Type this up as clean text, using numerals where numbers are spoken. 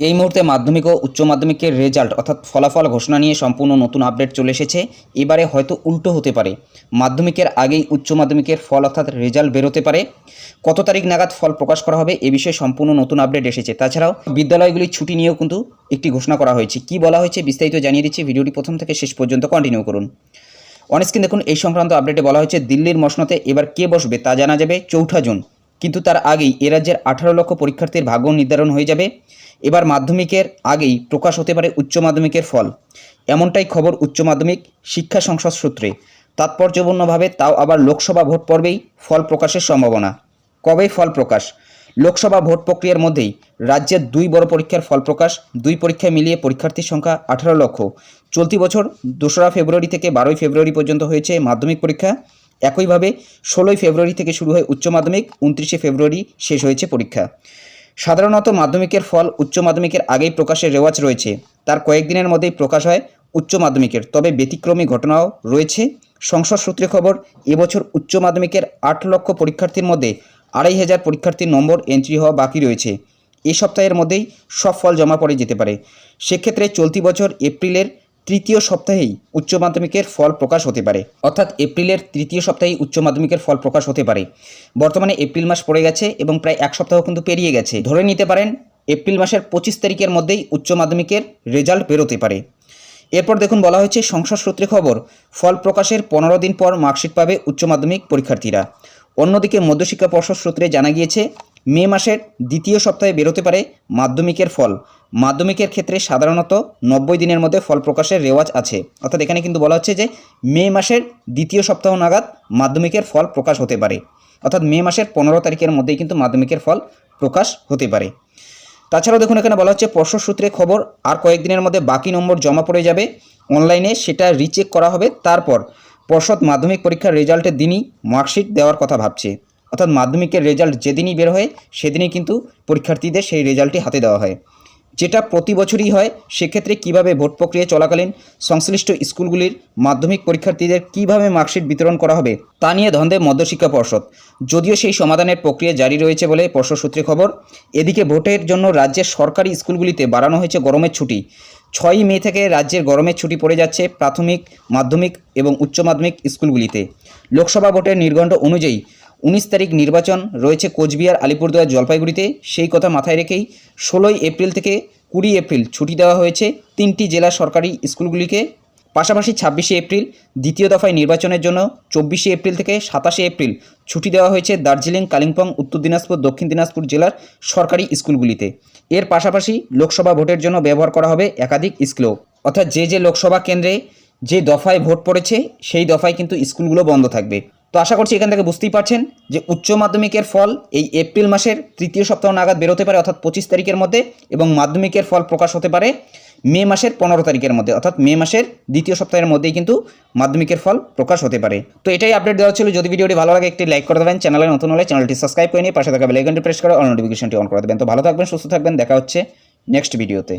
এই মুহূর্তে মাধ্যমিক ও উচ্চ মাধ্যমিকের রেজাল্ট অর্থাৎ ফলাফল ঘোষণা নিয়ে সম্পূর্ণ নতুন আপডেট চলে এসেছে। এবারে হয়তো উল্টো হতে পারে, মাধ্যমিকের আগেই উচ্চ মাধ্যমিকের ফল অর্থাৎ রেজাল্ট বেরোতে পারে। কত তারিখ নাগাদ ফল প্রকাশ করা হবে এ বিষয়ে সম্পূর্ণ নতুন আপডেট এসেছে। তাছাড়াও বিদ্যালয়গুলির ছুটি নিয়েও কিন্তু একটি ঘোষণা করা হয়েছে। কি বলা হয়েছে বিস্তারিত জানিয়ে দিচ্ছি, ভিডিওটি প্রথম থেকে শেষ পর্যন্ত কন্টিনিউ করুন। অনস্ক্রিন দেখুন, এই সংক্রান্ত আপডেটে বলা হয়েছে দিল্লির মসনদে এবার কে বসবে তা জানা যাবে 4 জুন, কিন্তু তার আগেই এ রাজ্যের 18 লক্ষ পরীক্ষার্থীর ভাগ্য নির্ধারণ হয়ে যাবে। এবার মাধ্যমিকের আগেই প্রকাশ হতে পারে উচ্চ মাধ্যমিকের ফল, এমনটাই খবর উচ্চ মাধ্যমিক শিক্ষা সংসদ সূত্রে। তাৎপর্যপূর্ণভাবে তাও আবার লোকসভা ভোট পর্বেই ফল প্রকাশের সম্ভাবনা। কবে ফল প্রকাশ? লোকসভা ভোট প্রক্রিয়ার মধ্যেই রাজ্যের 2 বড় পরীক্ষার ফল প্রকাশ। 2 পরীক্ষায় মিলিয়ে পরীক্ষার্থীর সংখ্যা 18 লক্ষ। চলতি বছর 2রা ফেব্রুয়ারি থেকে 12ই ফেব্রুয়ারি পর্যন্ত হয়েছে মাধ্যমিক পরীক্ষা। একইভাবে 16ই ফেব্রুয়ারি থেকে শুরু হয় উচ্চ মাধ্যমিক, 29শে ফেব্রুয়ারি শেষ হয়েছে পরীক্ষা। সাধারণত মাধ্যমিকের ফল উচ্চ মাধ্যমিকের আগেই প্রকাশের রেওয়াজ রয়েছে, তার কয়েকদিনের মধ্যেই প্রকাশ হয় উচ্চ মাধ্যমিকের। তবে ব্যতিক্রমী ঘটনাও রয়েছে। সংসদ সূত্রে খবর, এবছর উচ্চ মাধ্যমিকের 8 লক্ষ পরীক্ষার্থীর মধ্যে 2500 পরীক্ষার্থীর নম্বর এন্ট্রি হওয়া বাকি রয়েছে। এই সপ্তাহের মধ্যেই সব ফল জমা পড়ে যেতে পারে। সেক্ষেত্রে চলতি বছর এপ্রিলের তৃতীয় সপ্তাহেই উচ্চ মাধ্যমিকের ফল প্রকাশ হতে পারে, অর্থাৎ এপ্রিলের তৃতীয় সপ্তাহেই উচ্চ মাধ্যমিকের ফল প্রকাশ হতে পারে। বর্তমানে এপ্রিল মাস পড়ে গেছে এবং প্রায় 1 সপ্তাহ কিন্তু পেরিয়ে গেছে। ধরে নিতে পারেন এপ্রিল মাসের 25 তারিখের মধ্যেই উচ্চ মাধ্যমিকের রেজাল্ট বেরোতে পারে। এরপর দেখুন, বলা হয়েছে সংসদ সূত্রে খবর, ফল প্রকাশের 15 দিন পর মার্কশিট পাবে উচ্চ মাধ্যমিক পরীক্ষার্থীরা। অন্যদিকে মধ্যশিক্ষা পর্ষদ সূত্রে জানা গিয়েছে মে মাসের দ্বিতীয় সপ্তাহে বেরোতে পারে মাধ্যমিকের ফল। মাধ্যমিকের ক্ষেত্রে সাধারণত 90 দিনের মধ্যে ফল প্রকাশের রেওয়াজ আছে, অর্থাৎ এখানে কিন্তু বলা হচ্ছে যে মে মাসের দ্বিতীয় সপ্তাহ নাগাদ মাধ্যমিকের ফল প্রকাশ হতে পারে, অর্থাৎ মে মাসের 15 তারিখের মধ্যেই কিন্তু মাধ্যমিকের ফল প্রকাশ হতে পারে। তাছাড়াও দেখুন, এখানে বলা হচ্ছে পর্ষদ সূত্রে খবর, আর কয়েকদিনের মধ্যে বাকি নম্বর জমা পড়ে যাবে অনলাইনে, সেটা রিচেক করা হবে। তারপর পর্ষদ মাধ্যমিক পরীক্ষার রেজাল্টের দিনই মার্কশিট দেওয়ার কথা ভাবছে, অর্থাৎ মাধ্যমিকের রেজাল্ট যেদিনই বের হয় সেদিনই কিন্তু পরীক্ষার্থীদের সেই রেজাল্টটি হাতে দেওয়া হয়, যেটা প্রতি বছরই হয়। সেক্ষেত্রে কিভাবে ভোট প্রক্রিয়া চলাকালীন সংশ্লিষ্ট স্কুলগুলির মাধ্যমিক পরীক্ষার্থীদের কিভাবে মার্কশিট বিতরণ করা হবে তা নিয়ে ধন্দে মধ্যশিক্ষা পর্ষদ, যদিও সেই সমাধানের প্রক্রিয়া জারি রয়েছে বলে পর্ষদ সূত্রে খবর। এদিকে ভোটের জন্য রাজ্যের সরকারি স্কুলগুলিতে বাড়ানো হয়েছে গরমের ছুটি। 6ই মে থেকে রাজ্যের গরমের ছুটি পড়ে যাচ্ছে প্রাথমিক, মাধ্যমিক এবং উচ্চ মাধ্যমিক স্কুলগুলিতে। লোকসভা ভোটের নির্ঘণ্ট অনুযায়ী 19 তারিখ নির্বাচন রয়েছে কোচবিহার, আলিপুরদুয়ার, জলপাইগুড়িতে। সেই কথা মাথায় রেখেই 16ই এপ্রিল থেকে 20 এপ্রিল ছুটি দেওয়া হয়েছে 3টি জেলা সরকারি স্কুলগুলিকে। পাশাপাশি 26শে এপ্রিল দ্বিতীয় দফায় নির্বাচনের জন্য 24শে এপ্রিল থেকে 27শে এপ্রিল ছুটি দেওয়া হয়েছে দার্জিলিং, কালিম্পং, উত্তর দিনাজপুর, দক্ষিণ দিনাজপুর জেলার সরকারি স্কুলগুলিতে। এর পাশাপাশি লোকসভা ভোটের জন্য ব্যবহার করা হবে একাধিক স্কুলও, অর্থাৎ যে লোকসভা কেন্দ্রে যে দফায় ভোট পড়েছে সেই দফায় কিন্তু স্কুলগুলো বন্ধ থাকবে। তো আশা করছি এখান থেকে বুঝতেই পারছেন যে উচ্চ মাধ্যমিকের ফল এই এপ্রিল মাসের তৃতীয় সপ্তাহ নাগাদ বেরোতে পারে, অর্থাৎ 25 তারিখের মধ্যে, এবং মাধ্যমিকের ফল প্রকাশ হতে পারে মে মাসের 15 তারিখের মধ্যে, অর্থাৎ মে মাসের দ্বিতীয় সপ্তাহের মধ্যেই কিন্তু মাধ্যমিকের ফল প্রকাশ হতে পারে। তো এটাই আপডেট দেওয়া ছিল। যদি ভিডিওটি ভালো লাগে একটি লাইক করে দেবেন, চ্যানেলে নতুন হলে চ্যানেলটি সাবস্ক্রাইব করে নিয়ে পাশে থাকা বেল আইকনটি প্রেস করে অল নোটিফিকেশনটি অন করে দেবেন। তো ভালো থাকবেন, সুস্থ থাকবেন, দেখা হচ্ছে নেক্সট ভিডিওতে।